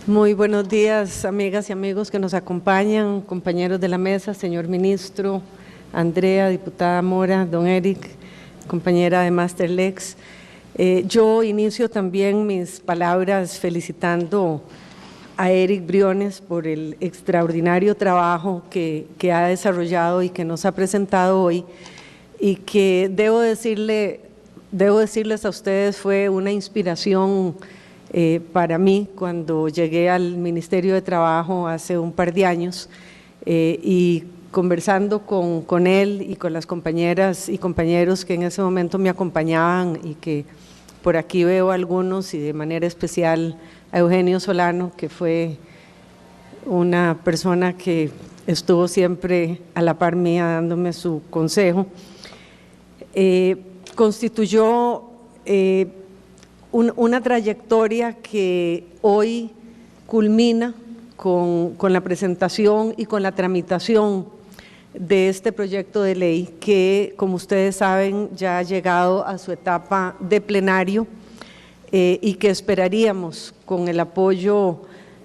Muy buenos días, amigas y amigos que nos acompañan, compañeros de la mesa, señor ministro, Andrea, diputada Mora, don Eric, compañera de Masterlex. Yo inicio también mis palabras felicitando a Eric Briones por el extraordinario trabajo que ha desarrollado y que nos ha presentado hoy, y que debo decirles a ustedes fue una inspiración para mí cuando llegué al Ministerio de Trabajo hace un par de años, y conversando con él y con las compañeras y compañeros que en ese momento me acompañaban, y que por aquí veo a algunos, y de manera especial a Eugenio Solano, que fue una persona que estuvo siempre a la par mía dándome su consejo, constituyó una trayectoria que hoy culmina con la presentación y con la tramitación de este proyecto de ley que, como ustedes saben, ya ha llegado a su etapa de plenario, y que esperaríamos con el apoyo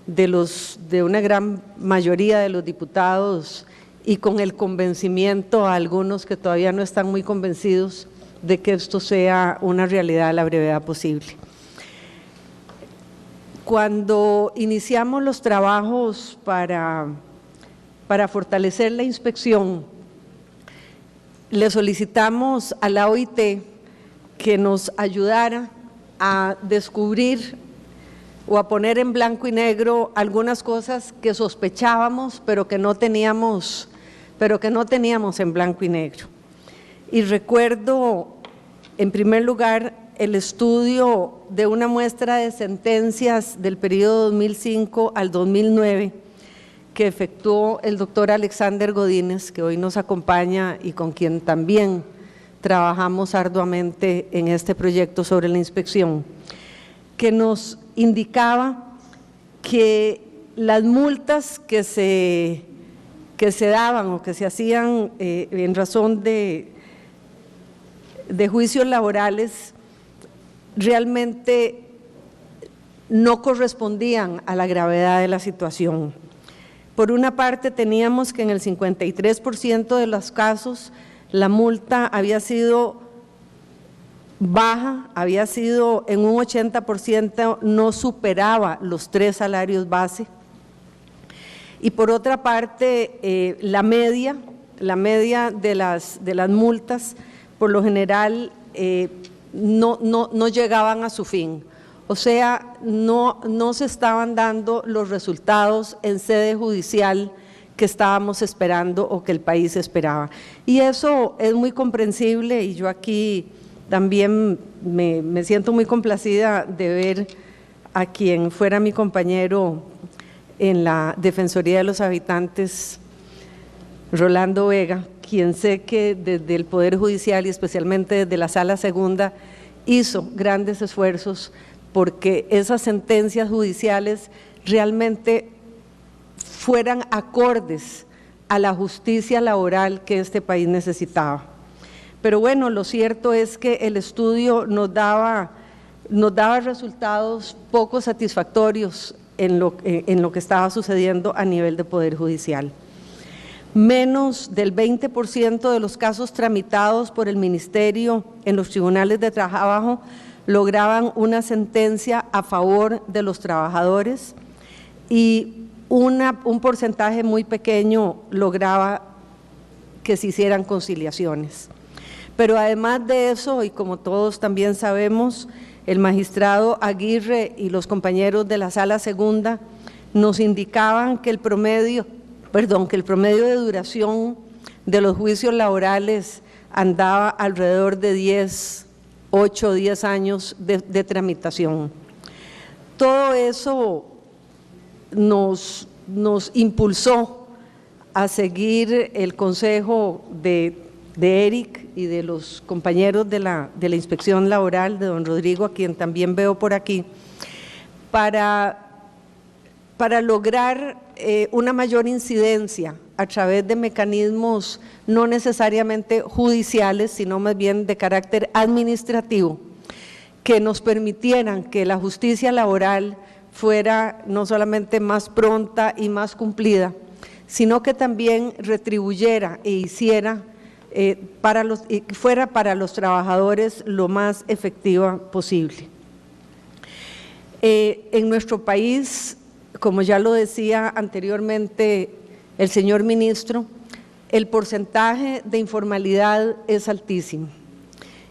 de una gran mayoría de los diputados y con el convencimiento a algunos que todavía no están muy convencidos de que esto sea una realidad a la brevedad posible. Cuando iniciamos los trabajos para fortalecer la inspección, le solicitamos a la OIT que nos ayudara a descubrir o a poner en blanco y negro algunas cosas que sospechábamos, pero que no teníamos en blanco y negro. Y recuerdo, en primer lugar, el estudio de una muestra de sentencias del periodo 2005 al 2009 que efectuó el doctor Alexander Godínez, que hoy nos acompaña y con quien también trabajamos arduamente en este proyecto sobre la inspección, que nos indicaba que las multas que se daban o que se hacían en razón de juicios laborales realmente no correspondían a la gravedad de la situación. Por una parte, teníamos que en el 53% de los casos la multa había sido baja, había sido en un 80%, no superaba los 3 salarios base. Y por otra parte, la media de las multas, por lo general, no llegaban a su fin. O sea, no se estaban dando los resultados en sede judicial que estábamos esperando o que el país esperaba. Y eso es muy comprensible, y yo aquí también me siento muy complacida de ver a quien fuera mi compañero en la Defensoría de los Habitantes, Rolando Vega, quien sé que desde el Poder Judicial y especialmente desde la Sala Segunda hizo grandes esfuerzos porque esas sentencias judiciales realmente fueran acordes a la justicia laboral que este país necesitaba. Pero bueno, lo cierto es que el estudio nos daba resultados poco satisfactorios en lo que estaba sucediendo a nivel de Poder Judicial. Menos del 20% de los casos tramitados por el Ministerio en los tribunales de trabajo lograban una sentencia a favor de los trabajadores, y un porcentaje muy pequeño lograba que se hicieran conciliaciones. Pero además de eso, y como todos también sabemos, el magistrado Aguirre y los compañeros de la Sala Segunda nos indicaban que el promedio de duración de los juicios laborales andaba alrededor de 8 o 10 años de tramitación. Todo eso nos impulsó a seguir el consejo de Eric y de los compañeros de la Inspección Laboral, de don Rodrigo, a quien también veo por aquí, para lograr una mayor incidencia a través de mecanismos no necesariamente judiciales, sino más bien de carácter administrativo, que nos permitieran que la justicia laboral fuera no solamente más pronta y más cumplida, sino que también retribuyera e hiciera fuera para los trabajadores lo más efectiva posible. En nuestro país, como ya lo decía anteriormente el señor ministro, el porcentaje de informalidad es altísimo.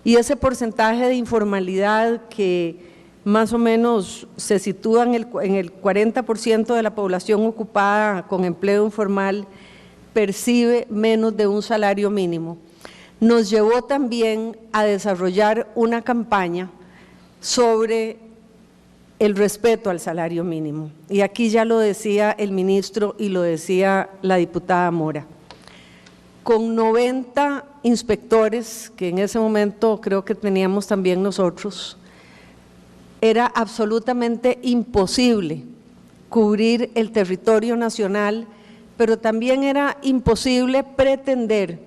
Y ese porcentaje de informalidad que más o menos se sitúa en el 40% de la población ocupada con empleo informal, percibe menos de un salario mínimo. Nos llevó también a desarrollar una campaña sobre el respeto al salario mínimo. Y aquí ya lo decía el ministro y lo decía la diputada Mora. Con 90 inspectores, que en ese momento creo que teníamos también nosotros, era absolutamente imposible cubrir el territorio nacional, pero también era imposible pretender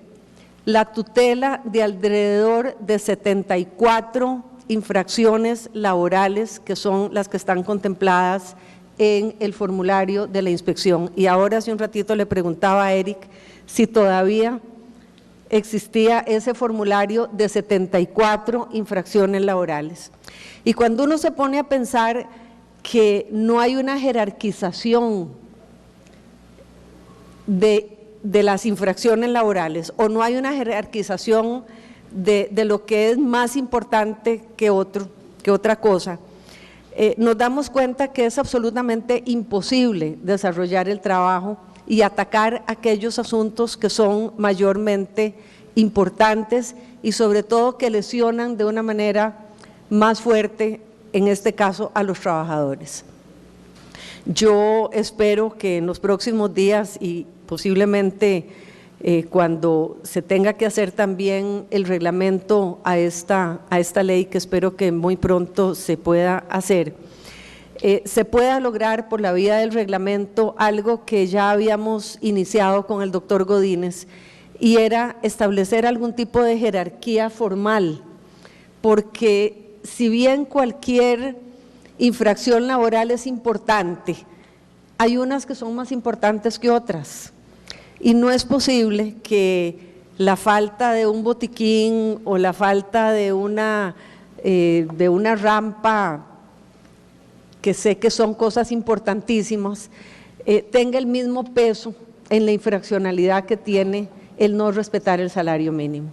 la tutela de alrededor de 74 infracciones laborales que son las que están contempladas en el formulario de la inspección. Y ahora hace un ratito le preguntaba a Eric si todavía existía ese formulario de 74 infracciones laborales. Y cuando uno se pone a pensar que no hay una jerarquización de las infracciones laborales o no hay una jerarquización de lo que es más importante que otra cosa, nos damos cuenta que es absolutamente imposible desarrollar el trabajo y atacar aquellos asuntos que son mayormente importantes y sobre todo que lesionan de una manera más fuerte, en este caso, a los trabajadores. Yo espero que en los próximos días y posiblemente cuando se tenga que hacer también el reglamento a esta ley, que espero que muy pronto se pueda hacer, se pueda lograr por la vía del reglamento algo que ya habíamos iniciado con el doctor Godínez, y era establecer algún tipo de jerarquía formal, porque si bien cualquier infracción laboral es importante, hay unas que son más importantes que otras, y no es posible que la falta de un botiquín o la falta de una rampa, que sé que son cosas importantísimas, tenga el mismo peso en la infraccionalidad que tiene el no respetar el salario mínimo.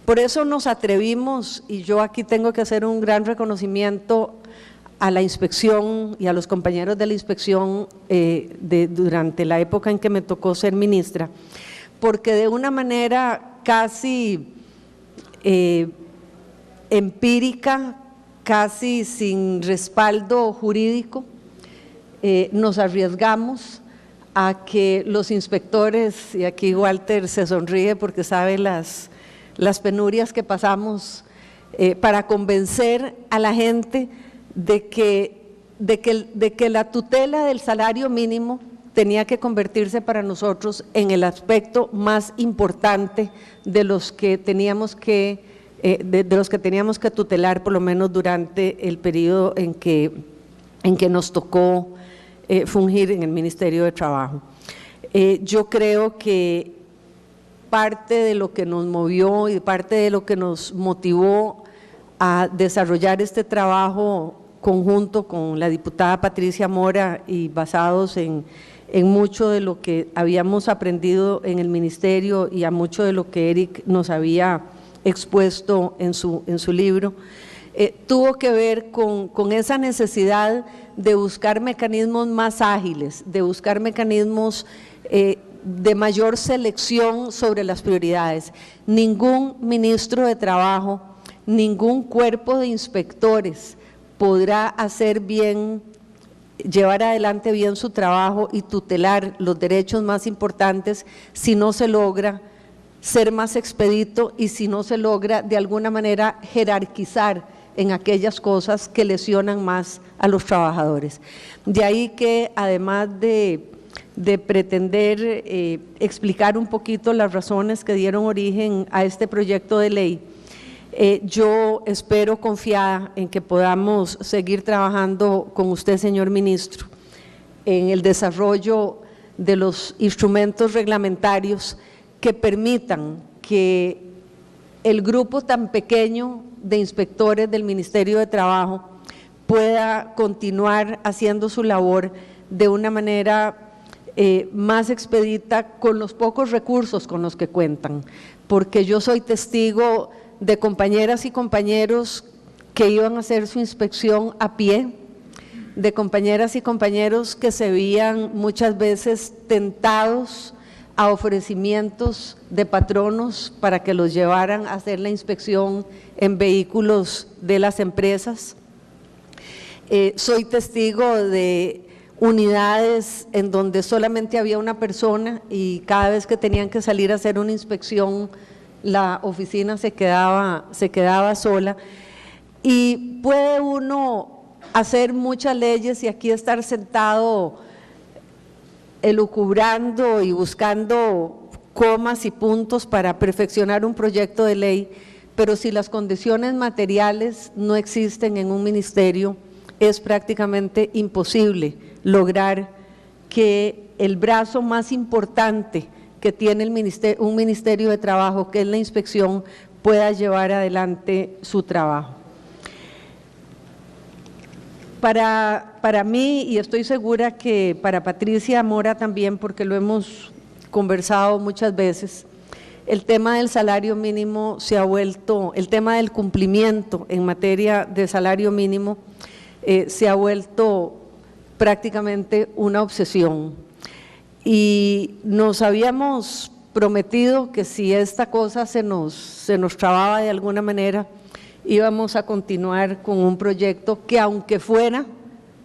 Por eso nos atrevimos, y yo aquí tengo que hacer un gran reconocimiento a la inspección y a los compañeros de la inspección durante la época en que me tocó ser ministra, porque de una manera casi empírica, casi sin respaldo jurídico, nos arriesgamos a que los inspectores, y aquí Walter se sonríe porque sabe las penurias que pasamos para convencer a la gente de que la tutela del salario mínimo tenía que convertirse para nosotros en el aspecto más importante de los que teníamos que tutelar, por lo menos durante el periodo en que nos tocó fungir en el Ministerio de Trabajo. Yo creo que parte de lo que nos movió y parte de lo que nos motivó a desarrollar este trabajo conjunto con la diputada Patricia Mora y basados en mucho de lo que habíamos aprendido en el ministerio y a mucho de lo que Eric nos había expuesto en su libro, tuvo que ver con esa necesidad de buscar mecanismos más ágiles, de buscar mecanismos de mayor selección sobre las prioridades. Ningún ministro de Trabajo, ningún cuerpo de inspectores podrá llevar adelante bien su trabajo y tutelar los derechos más importantes si no se logra ser más expedito y si no se logra de alguna manera jerarquizar en aquellas cosas que lesionan más a los trabajadores. De ahí que además de pretender explicar un poquito las razones que dieron origen a este proyecto de ley, Yo espero confiada en que podamos seguir trabajando con usted, señor ministro, en el desarrollo de los instrumentos reglamentarios que permitan que el grupo tan pequeño de inspectores del Ministerio de Trabajo pueda continuar haciendo su labor de una manera más expedita con los pocos recursos con los que cuentan, porque yo soy testigo de compañeras y compañeros que iban a hacer su inspección a pie, de compañeras y compañeros que se veían muchas veces tentados a ofrecimientos de patronos para que los llevaran a hacer la inspección en vehículos de las empresas. Soy testigo de unidades en donde solamente había una persona y cada vez que tenían que salir a hacer una inspección, la oficina se quedaba sola. Y puede uno hacer muchas leyes y aquí estar sentado elucubrando y buscando comas y puntos para perfeccionar un proyecto de ley, pero si las condiciones materiales no existen en un ministerio, es prácticamente imposible lograr que el brazo más importante que tiene un Ministerio de Trabajo, que es la inspección, pueda llevar adelante su trabajo. Para mí, y estoy segura que para Patricia Mora también, porque lo hemos conversado muchas veces, el tema del salario mínimo se ha vuelto, el tema del cumplimiento en materia de salario mínimo se ha vuelto prácticamente una obsesión. Y nos habíamos prometido que si esta cosa se nos trababa de alguna manera, íbamos a continuar con un proyecto que, aunque fuera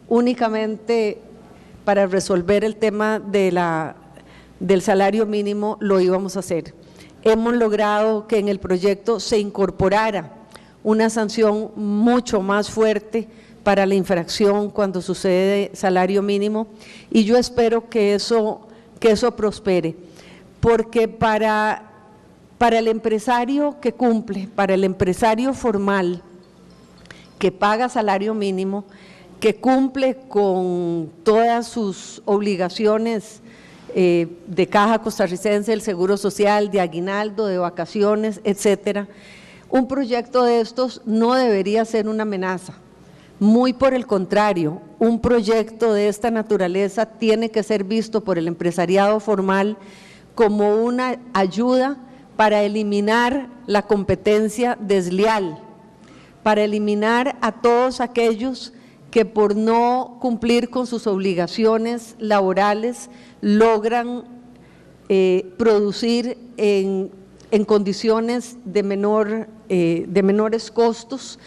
únicamente para resolver el tema del salario mínimo, lo íbamos a hacer. Hemos logrado que en el proyecto se incorporara una sanción mucho más fuerte para la infracción cuando sucede salario mínimo, y yo espero que eso prospere, porque para el empresario que cumple, para el empresario formal que paga salario mínimo, que cumple con todas sus obligaciones de Caja Costarricense, del Seguro Social, de aguinaldo, de vacaciones, etcétera, un proyecto de estos no debería ser una amenaza. Muy por el contrario, un proyecto de esta naturaleza tiene que ser visto por el empresariado formal como una ayuda para eliminar la competencia desleal, para eliminar a todos aquellos que por no cumplir con sus obligaciones laborales logran producir en condiciones de menores costos.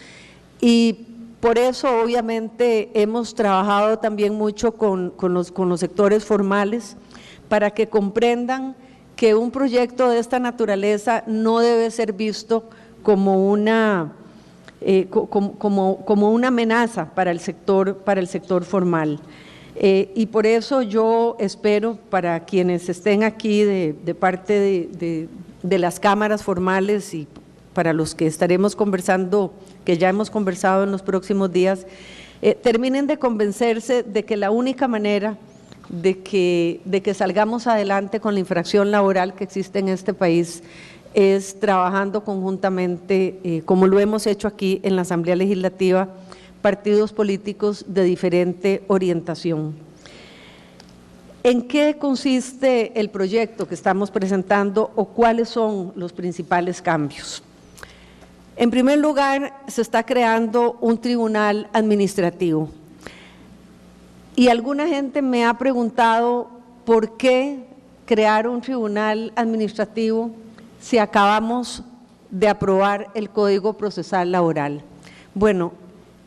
Y por eso obviamente hemos trabajado también mucho con los sectores formales para que comprendan que un proyecto de esta naturaleza no debe ser visto como una amenaza para el sector formal. Y por eso yo espero, para quienes estén aquí de parte de las cámaras formales y para los que estaremos conversando, que ya hemos conversado en los próximos días, terminen de convencerse de que la única manera de que salgamos adelante con la infracción laboral que existe en este país es trabajando conjuntamente, como lo hemos hecho aquí en la Asamblea Legislativa, partidos políticos de diferente orientación. ¿En qué consiste el proyecto que estamos presentando o cuáles son los principales cambios? En primer lugar, se está creando un tribunal administrativo. Y alguna gente me ha preguntado por qué crear un tribunal administrativo si acabamos de aprobar el Código Procesal Laboral. Bueno,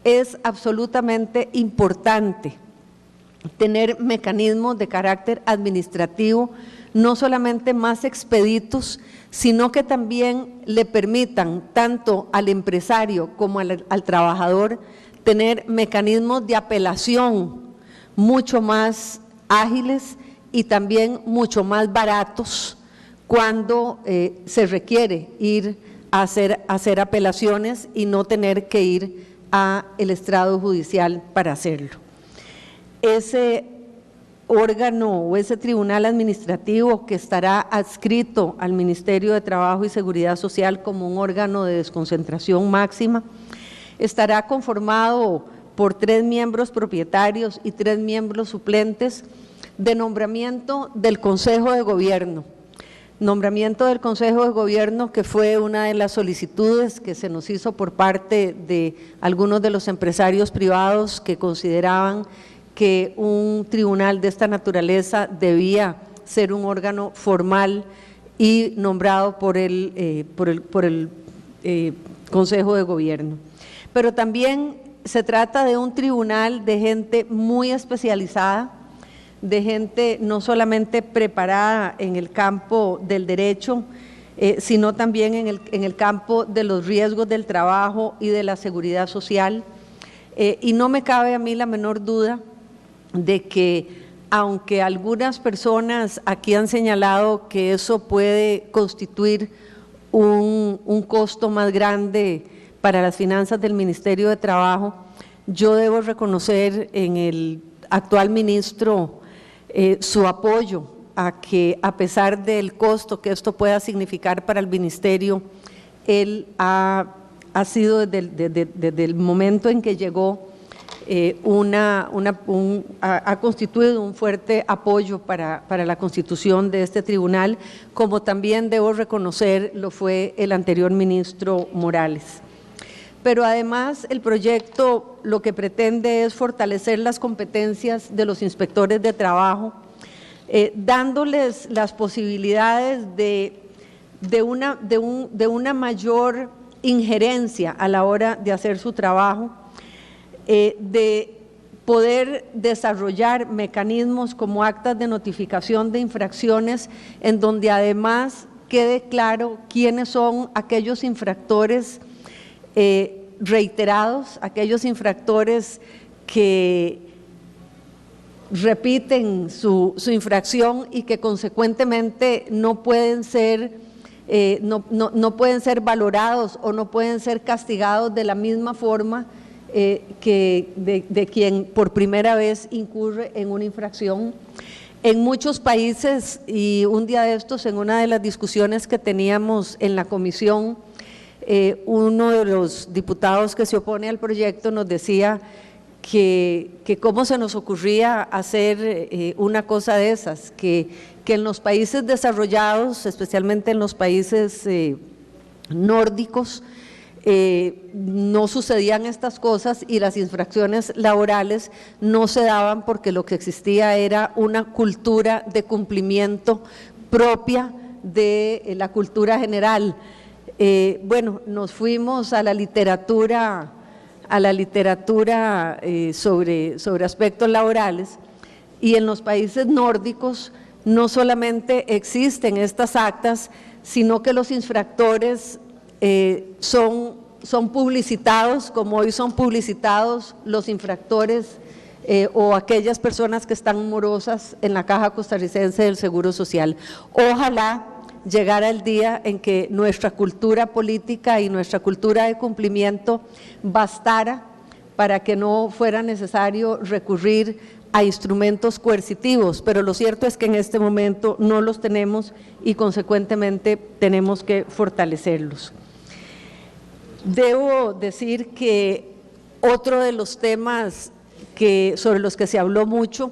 es absolutamente importante tener mecanismos de carácter administrativo, no solamente más expeditos, sino que también le permitan tanto al empresario como al trabajador tener mecanismos de apelación mucho más ágiles y también mucho más baratos cuando se requiere ir a hacer apelaciones y no tener que ir al estrado judicial para hacerlo. Ese órgano o ese tribunal administrativo que estará adscrito al Ministerio de Trabajo y Seguridad Social como un órgano de desconcentración máxima, estará conformado por 3 miembros propietarios y 3 miembros suplentes de nombramiento del Consejo de Gobierno. Nombramiento del Consejo de Gobierno que fue una de las solicitudes que se nos hizo por parte de algunos de los empresarios privados que consideraban que un tribunal de esta naturaleza debía ser un órgano formal y nombrado por el Consejo de Gobierno. Pero también se trata de un tribunal de gente muy especializada, de gente no solamente preparada en el campo del derecho, sino también en el campo de los riesgos del trabajo y de la seguridad social. Y no me cabe a mí la menor duda de que, aunque algunas personas aquí han señalado que eso puede constituir un costo más grande para las finanzas del Ministerio de Trabajo, yo debo reconocer en el actual ministro su apoyo a que, a pesar del costo que esto pueda significar para el ministerio, él ha sido desde el momento en que llegó ha constituido un fuerte apoyo para la constitución de este tribunal, como también debo reconocer lo fue el anterior ministro Morales. Pero además el proyecto lo que pretende es fortalecer las competencias de los inspectores de trabajo, dándoles las posibilidades de una mayor injerencia a la hora de hacer su trabajo, de poder desarrollar mecanismos como actas de notificación de infracciones, en donde además quede claro quiénes son aquellos infractores reiterados, aquellos infractores que repiten su infracción y que consecuentemente no pueden ser valorados o no pueden ser castigados de la misma forma que de quien por primera vez incurre en una infracción. En muchos países, y un día de estos en una de las discusiones que teníamos en la comisión, uno de los diputados que se opone al proyecto nos decía que cómo se nos ocurría hacer una cosa de esas, que en los países desarrollados, especialmente en los países nórdicos, no sucedían estas cosas y las infracciones laborales no se daban porque lo que existía era una cultura de cumplimiento propia de la cultura general. Bueno, nos fuimos a la literatura sobre aspectos laborales, y en los países nórdicos no solamente existen estas actas, sino que los infractores son publicitados, como hoy son publicitados los infractores o aquellas personas que están morosas en la Caja Costarricense del Seguro Social. Ojalá llegara el día en que nuestra cultura política y nuestra cultura de cumplimiento bastara para que no fuera necesario recurrir a instrumentos coercitivos, pero lo cierto es que en este momento no los tenemos y consecuentemente tenemos que fortalecerlos. Debo decir que otro de los temas sobre los que se habló mucho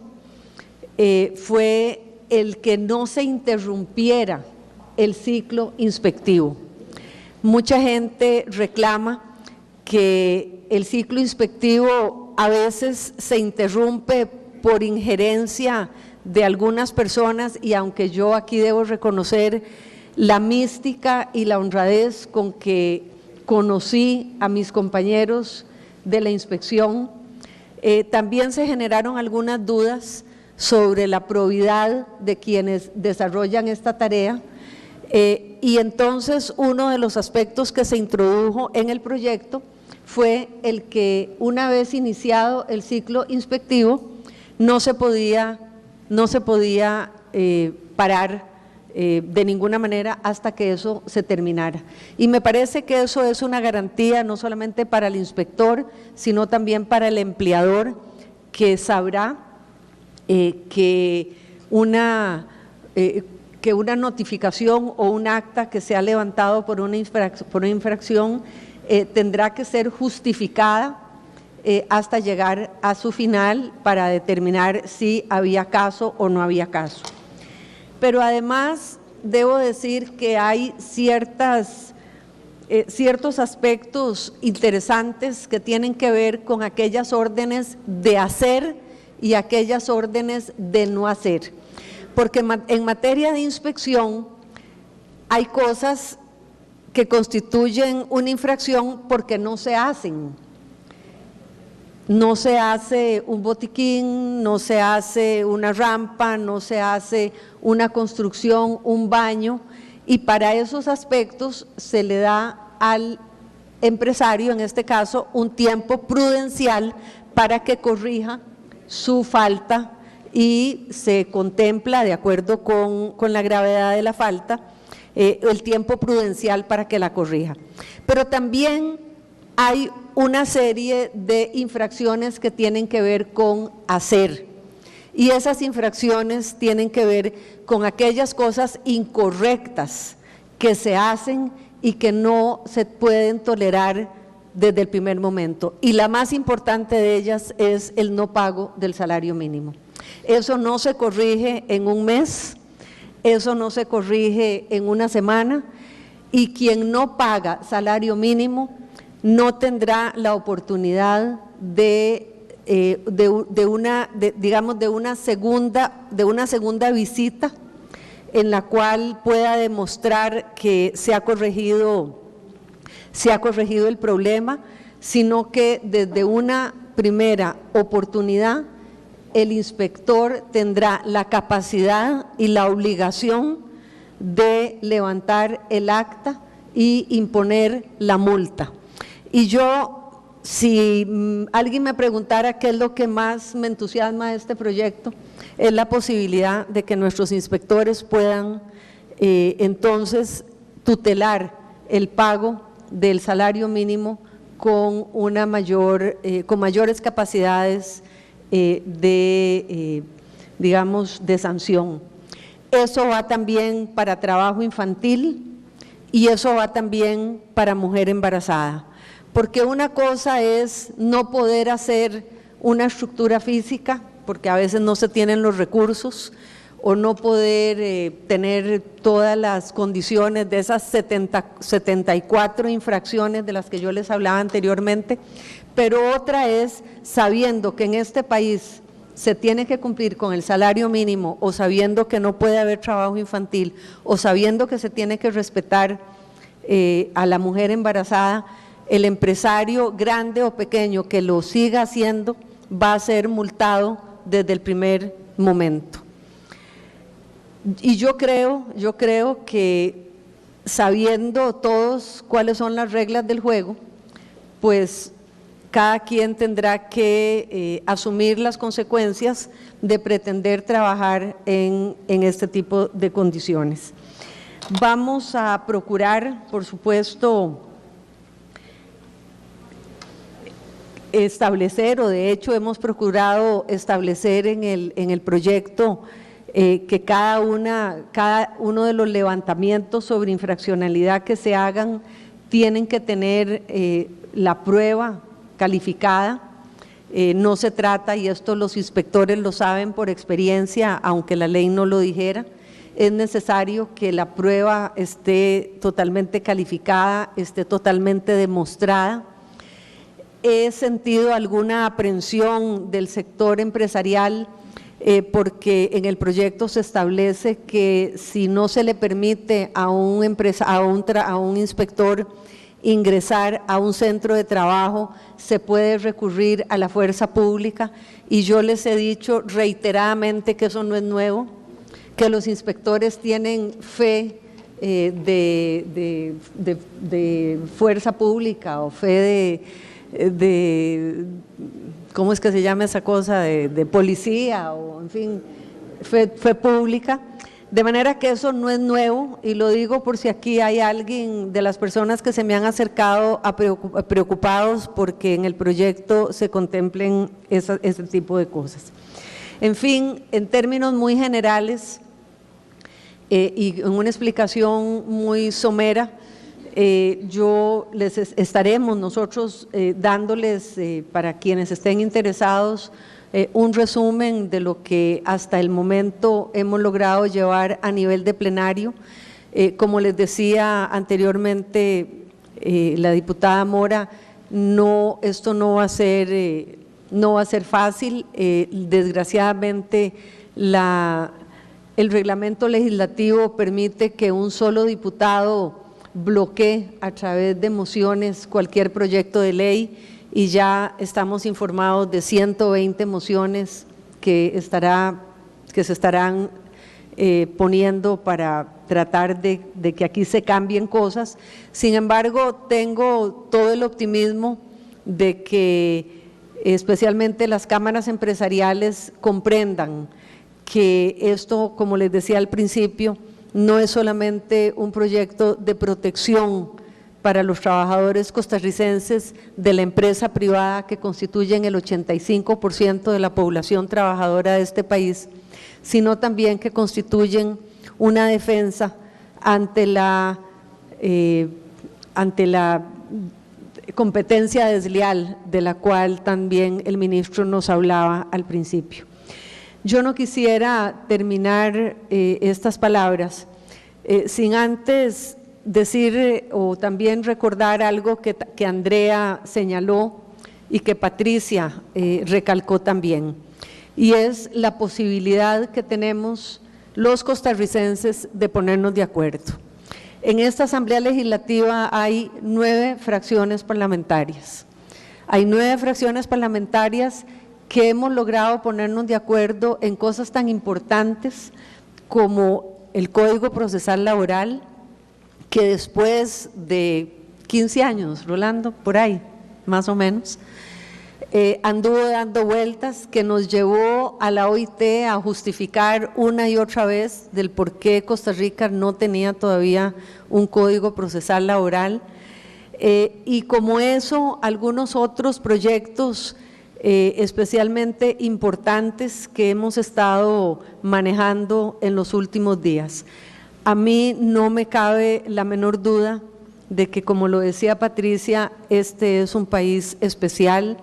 fue el que no se interrumpiera el ciclo inspectivo. Mucha gente reclama que el ciclo inspectivo a veces se interrumpe por injerencia de algunas personas, y aunque yo aquí debo reconocer la mística y la honradez con que conocí a mis compañeros de la inspección, también se generaron algunas dudas sobre la probidad de quienes desarrollan esta tarea. Y entonces uno de los aspectos que se introdujo en el proyecto fue el que, una vez iniciado el ciclo inspectivo, no se podía parar de ninguna manera hasta que eso se terminara. Y me parece que eso es una garantía no solamente para el inspector, sino también para el empleador, que sabrá que una notificación o un acta que se ha levantado por una infracción tendrá que ser justificada hasta llegar a su final para determinar si había caso o no había caso. Pero además debo decir que hay ciertos aspectos interesantes que tienen que ver con aquellas órdenes de hacer y aquellas órdenes de no hacer. Porque en materia de inspección hay cosas que constituyen una infracción porque no se hacen. No se hace un botiquín, no se hace una rampa, no se hace una construcción, un baño, y para esos aspectos se le da al empresario, en este caso, un tiempo prudencial para que corrija su falta y se contempla, de acuerdo con la gravedad de la falta, el tiempo prudencial para que la corrija. Pero también hay una serie de infracciones que tienen que ver con hacer, y esas infracciones tienen que ver con aquellas cosas incorrectas que se hacen y que no se pueden tolerar desde el primer momento, y la más importante de ellas es el no pago del salario mínimo. Eso no se corrige en un mes, eso no se corrige en una semana, y quien no paga salario mínimo no tendrá la oportunidad de una segunda visita en la cual pueda demostrar que se ha corregido el problema, sino que desde una primera oportunidad el inspector tendrá la capacidad y la obligación de levantar el acta y imponer la multa. Y yo, si alguien me preguntara qué es lo que más me entusiasma de este proyecto, es la posibilidad de que nuestros inspectores puedan entonces tutelar el pago del salario mínimo con mayores capacidades de sanción. Eso va también para trabajo infantil y eso va también para mujer embarazada. Porque una cosa es no poder hacer una estructura física, porque a veces no se tienen los recursos, o no poder tener todas las condiciones de esas 74 infracciones de las que yo les hablaba anteriormente, pero otra es sabiendo que en este país se tiene que cumplir con el salario mínimo, o sabiendo que no puede haber trabajo infantil, o sabiendo que se tiene que respetar a la mujer embarazada. El empresario grande o pequeño que lo siga haciendo va a ser multado desde el primer momento. Y yo creo que sabiendo todos cuáles son las reglas del juego, pues cada quien tendrá que asumir las consecuencias de pretender trabajar en este tipo de condiciones. Vamos a procurar, por supuesto, establecer, o de hecho hemos procurado establecer en el proyecto que cada uno de los levantamientos sobre infraccionalidad que se hagan tienen que tener la prueba calificada. No se trata, y esto los inspectores lo saben por experiencia, aunque la ley no lo dijera, es necesario que la prueba esté totalmente calificada, esté totalmente demostrada. He sentido alguna aprensión del sector empresarial porque en el proyecto se establece que si no se le permite a un inspector ingresar a un centro de trabajo, se puede recurrir a la fuerza pública, y yo les he dicho reiteradamente que eso no es nuevo, que los inspectores tienen fe de fuerza pública, o fe de ¿cómo es que se llama esa cosa? De policía, o en fin, fe pública. De manera que eso no es nuevo, y lo digo por si aquí hay alguien de las personas que se me han acercado preocupados porque en el proyecto se contemplen ese tipo de cosas. En fin, en términos muy generales y en una explicación muy somera, estaremos nosotros dándoles, para quienes estén interesados, un resumen de lo que hasta el momento hemos logrado llevar a nivel de plenario. Como les decía anteriormente la diputada Mora, esto no va a ser fácil. Desgraciadamente el reglamento legislativo permite que un solo diputado bloquee a través de mociones cualquier proyecto de ley, y ya estamos informados de 120 mociones que se estarán poniendo para tratar de que aquí se cambien cosas. Sin embargo, tengo todo el optimismo de que especialmente las cámaras empresariales comprendan que esto, como les decía al principio, no es solamente un proyecto de protección para los trabajadores costarricenses de la empresa privada, que constituyen el 85% de la población trabajadora de este país, sino también que constituyen una defensa ante la competencia desleal de la cual también el ministro nos hablaba al principio. Yo no quisiera terminar estas palabras sin antes decir o también recordar algo que Andrea señaló y que Patricia recalcó también, y es la posibilidad que tenemos los costarricenses de ponernos de acuerdo. En esta Asamblea Legislativa hay 9 fracciones parlamentarias. Hay 9 fracciones parlamentarias que hemos logrado ponernos de acuerdo en cosas tan importantes como el Código Procesal Laboral, que después de 15 años, Rolando, por ahí, más o menos, anduvo dando vueltas, que nos llevó a la OIT a justificar una y otra vez del por qué Costa Rica no tenía todavía un Código Procesal Laboral, y como eso, algunos otros proyectos especialmente importantes que hemos estado manejando en los últimos días. A mí no me cabe la menor duda de que, como lo decía Patricia, este es un país especial,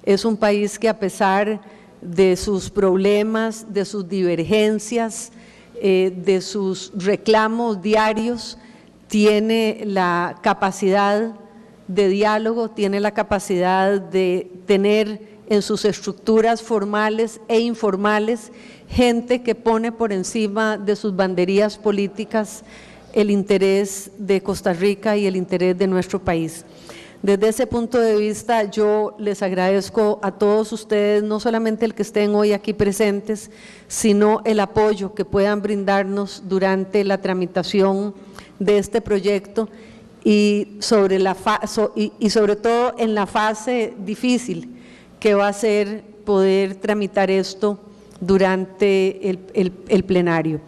es un país que, a pesar de sus problemas, de sus divergencias, de sus reclamos diarios, tiene la capacidad de diálogo, tiene la capacidad de tener en sus estructuras formales e informales gente que pone por encima de sus banderías políticas el interés de Costa Rica y el interés de nuestro país. Desde ese punto de vista, yo les agradezco a todos ustedes, no solamente el que estén hoy aquí presentes, sino el apoyo que puedan brindarnos durante la tramitación de este proyecto y sobre todo en la fase difícil que va a ser poder tramitar esto durante el plenario.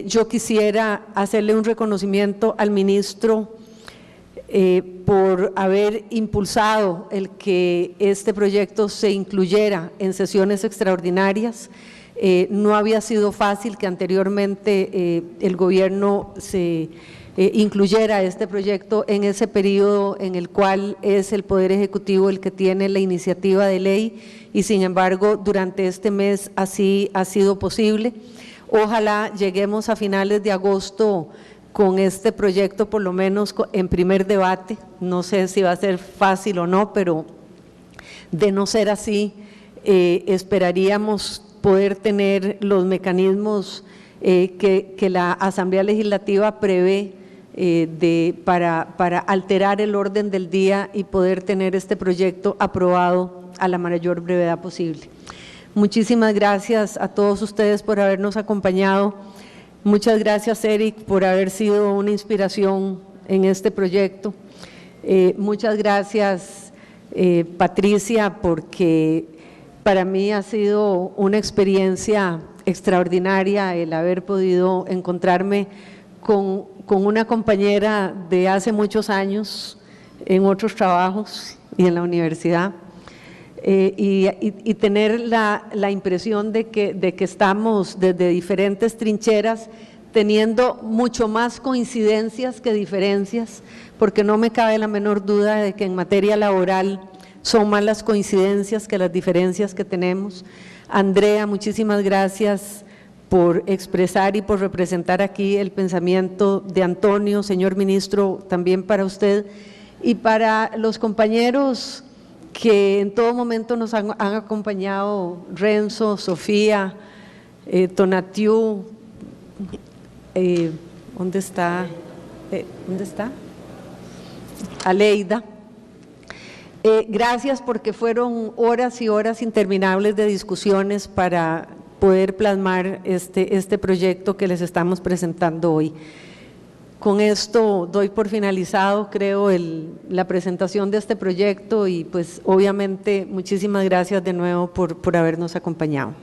Yo quisiera hacerle un reconocimiento al ministro por haber impulsado el que este proyecto se incluyera en sesiones extraordinarias. No había sido fácil que anteriormente el gobierno se incluyera este proyecto en ese periodo en el cual es el Poder Ejecutivo el que tiene la iniciativa de ley, y sin embargo durante este mes así ha sido posible. Ojalá lleguemos a finales de agosto con este proyecto, por lo menos en primer debate. No sé si va a ser fácil o no, pero de no ser así, esperaríamos poder tener los mecanismos que la Asamblea Legislativa prevé para alterar el orden del día y poder tener este proyecto aprobado a la mayor brevedad posible. Muchísimas gracias a todos ustedes por habernos acompañado. Muchas gracias, Eric, por haber sido una inspiración en este proyecto. Muchas gracias, Patricia, porque para mí ha sido una experiencia extraordinaria el haber podido encontrarme con una compañera de hace muchos años en otros trabajos y en la universidad, y tener la impresión de que estamos desde diferentes trincheras teniendo mucho más coincidencias que diferencias, porque no me cabe la menor duda de que en materia laboral son más las coincidencias que las diferencias que tenemos. Andrea, muchísimas gracias por expresar y por representar aquí el pensamiento de Antonio. Señor ministro, también para usted y para los compañeros que en todo momento nos han acompañado, Renzo, Sofía, Tonatiu, ¿dónde está? Aleida. Gracias, porque fueron horas y horas interminables de discusiones para poder plasmar este proyecto que les estamos presentando hoy. Con esto doy por finalizado, creo, la presentación de este proyecto y pues obviamente muchísimas gracias de nuevo por habernos acompañado.